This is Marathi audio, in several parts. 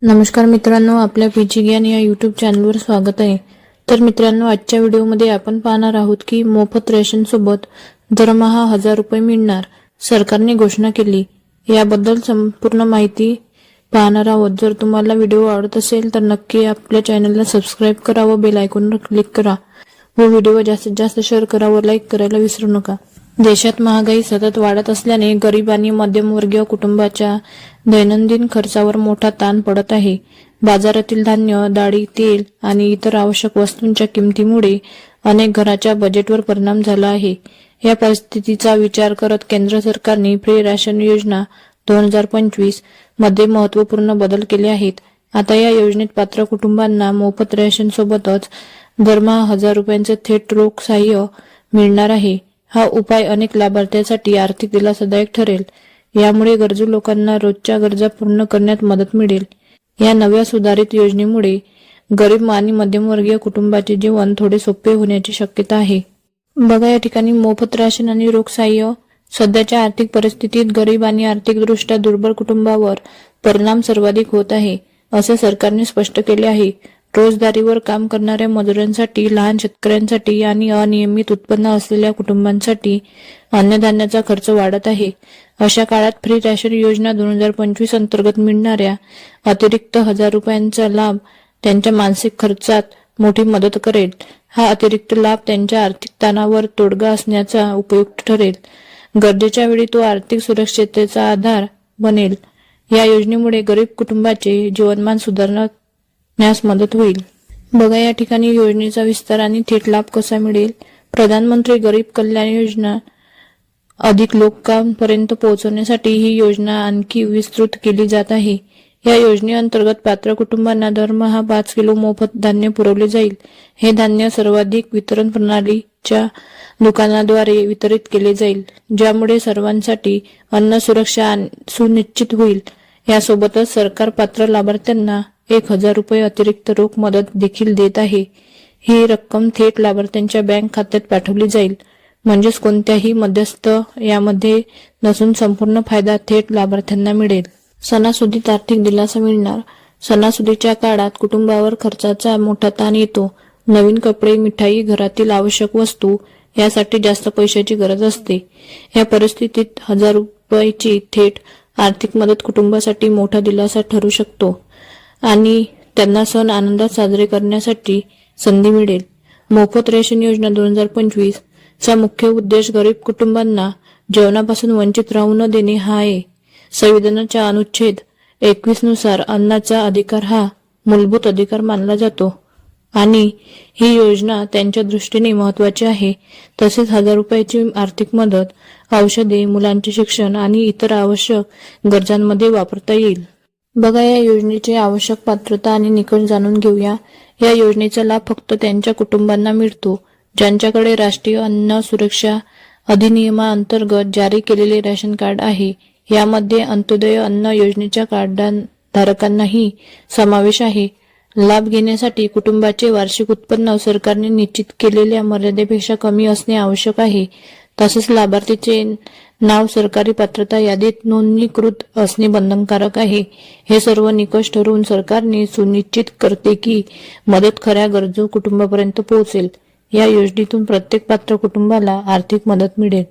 नमस्कार मित्रांनो, आपल्या पीजी ज्ञान या यूट्यूब चॅनलवर स्वागत आहे। तर मित्रांनो, आजच्या व्हिडिओमध्ये आपण पाहणार आहोत की मोफत रेशन सोबत दरमहा 1000 रुपये मिळणार, सरकारने घोषणा केली। याबद्दल संपूर्ण माहिती पाहणार आहोत। जर तुम्हाला व्हिडिओ आवडत असेल तर नक्की आपल्या चॅनलला सबस्क्राइब करा व बेल आयकॉनवर क्लिक करा व व्हिडिओ जास्तीत जास्त शेअर करा व लाईक करायला विसरू नका। देशात महागाई सतत वाढत असल्याने गरीब आणि मध्यमवर्गीय कुटुंबाच्या दैनंदिन खर्चावर मोठा ताण पडत आहे। बाजारातील धान्य, डाळी, तेल आणि इतर आवश्यक वस्तूंच्या किमतीमुळे अनेक घराच्या बजेटवर परिणाम झाला आहे। या परिस्थितीचा विचार करत केंद्र सरकारने फ्री राशन योजना 2025 मध्ये महत्त्वपूर्ण बदल केले आहेत। आता या योजनेत पात्र कुटुंबांना मोफत रेशन सोबतच दरमहा 1000 रुपयांचे थेट रोख सहाय्य मिळणार आहे। हा उपाय अनेक लाभार्थ्यांसाठी आर्थिक दिलासादायक ठरेल। यामुळे गरजू लोकांना रोजच्या गरजा पूर्ण करण्यात मदत मिळेल। या नव्या सुधारित योजनेमुळे गरीब आणि मध्यमवर्गीय कुटुंबाचे जीवन थोडे सोपे होण्याची शक्यता आहे। बघा, या ठिकाणी मोफत राशन आणि रोख सहाय्य सध्याच्या आर्थिक परिस्थितीत गरीब आणि आर्थिकदृष्ट्या दुर्बल कुटुंबावर परिणाम सर्वाधिक होत आहे, असे सरकारने स्पष्ट केले आहे। रोजंदारीवर काम करणाऱ्या मजुरांसाठी, लहान शेतकऱ्यांसाठी आणि अनियमित उत्पन्न असलेल्या कुटुंबांसाठी अन्नधान्याचा खर्च वाढत आहे। अशा काळात फ्री राशन योजना 2025 अंतर्गत मिळणाऱ्या अतिरिक्त 1000 रुपयांचा लाभ त्यांच्या मानसिक खर्चात मोठी मदत करेल। हा अतिरिक्त लाभ त्यांच्या आर्थिक ताणावर तोडगा असण्याचा उपयुक्त ठरेल। गरजेच्या वेळी तो आर्थिक सुरक्षिततेचा आधार बनेल। या योजनेमुळे गरीब कुटुंबाचे जीवनमान सुधारण्यास मदत होईल। बघा, या ठिकाणी योजनेचा विस्तार आणि थेट लाभ कसा मिळेल। प्रधानमंत्री गरीब कल्याण योजना अधिक लोकांपर्यंत पोहोचवण्यासाठी ही योजना आणखी विस्तृत केली जात आहे। या योजनेअंतर्गत पात्र कुटुंबांना दरमहा 5 किलो मोफत धान्य पुरवले जाईल। हे धान्य सर्वाधिक वितरण प्रणालीच्या दुकानाद्वारे वितरित केले जाईल, ज्यामुळे सर्वांसाठी अन्न सुरक्षा सुनिश्चित होईल। यासोबतच सरकार पात्र लाभार्थ्यांना 1000 रुपये अतिरिक्त रोख मदत देखील देत आहे। ही रक्कम थेट लाभार्थ्यांच्या बँक खात्यात पाठवली जाईल, म्हणजेच कोणत्याही मध्यस्थ यामध्ये नसून संपूर्ण फायदा थेट लाभार्थ्यांना मिळेल। सणासुदीत आर्थिक दिलासा मिळणार। सणासुदीच्या काळात कुटुंबावर खर्चाचा मोठा ताण येतो। नवीन कपडे, मिठाई, घरातील आवश्यक वस्तू यासाठी जास्त पैशाची गरज असते। या परिस्थितीत 1000 रुपयाची थेट आर्थिक मदत कुटुंबासाठी मोठा दिलासा ठरू शकतो आणि त्यांना सण आनंदात साजरे करण्यासाठी संधी मिळेल। मोफत रेशन योजना 2025 चा मुख्य उद्देश गरीब कुटुंबांना जेवणापासून वंचित राहू न देणे हा आहे। संविधानाच्या अनुच्छेद 21 नुसार अन्नाचा अधिकार हा मूलभूत अधिकार मानला जातो आणि ही योजना त्यांच्या दृष्टीने महत्त्वाची आहे। तसेच 1000 रुपयाची आर्थिक मदत औषधे, मुलांचे शिक्षण आणि इतर आवश्यक गरजांमध्ये वापरता येईल। बघा, या योजनेचे आवश्यक पात्रता आणि निकष जाणून घेऊया। या योजनेचा लाभ फक्त त्यांच्या कुटुंबांना मिळतो ज्यांच्याकडे राष्ट्रीय अन्न सुरक्षा अधिनियमाअंतर्गत जारी केलेले रेशन कार्ड आहे। यामध्ये अंत्योदय अन्न योजनेच्या कार्डधारकांनाही समावेश आहे। लाभ घेण्यासाठी कुटुंबाचे वार्षिक उत्पन्न सरकारने निश्चित केलेल्या मर्यादेपेक्षा कमी असणे आवश्यक आहे। तसेच लाभार्थीचे नाव सरकारी पात्रता यादीत नोंदणीकृत असणे बंधनकारक आहे। हे सर्व निकष ठरवून सरकारने सुनिश्चित करते की मदत खऱ्या गरजू कुटुंबापर्यंत पोहोचेल। या योजनेतून प्रत्येक पात्र कुटुंबाला आर्थिक मदत मिळेल,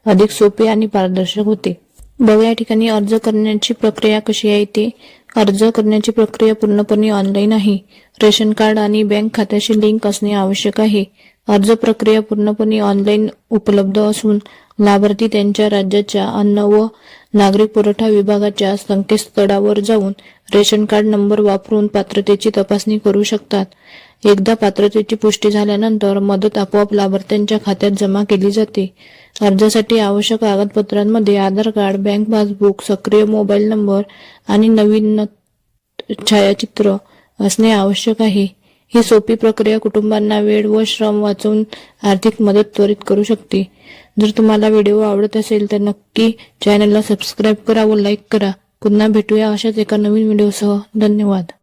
अधिक सोपे आणि पारदर्शक होते। बघा, या ठिकाणी अर्ज करण्याची प्रक्रिया कशी आहे ते। अर्ज करण्याची प्रक्रिया पूर्णपणे ऑनलाईन आहे। रेशन कार्ड आणि बँक खात्याशी लिंक असणे आवश्यक आहे। अर्ज प्रक्रिया पूर्णपणे ऑनलाईन उपलब्ध असून लाभार्थी त्यांच्या राज्याच्या अन्न व नागरिक पुरवठा विभागाच्या संकेतस्थळावर जाऊन रेशन कार्ड नंबर वापरून पात्रतेची तपासणी करू शकतात। एकदा पात्रतेची पुष्टी झाल्यानंतर मदत आपोआप लाभार्थ्यांच्या खात्यात जमा केली जाते। अर्जासाठी आवश्यक कागदपत्रांमध्ये आधार कार्ड, बँक पासबुक, सक्रिय मोबाईल नंबर आणि नवीन छायाचित्र असणे आवश्यक आहे। ही सोपी प्रक्रिया कुटुंबांना वेळ व श्रम वाचवून आर्थिक मदत त्वरित करू शकते। जर तुम्हाला व्हिडिओ आवडत असेल तर नक्की चॅनलला सबस्क्राइब करा व लाईक करा। पुन्हा भेटूया अशाच एका नवीन व्हिडिओसह। धन्यवाद।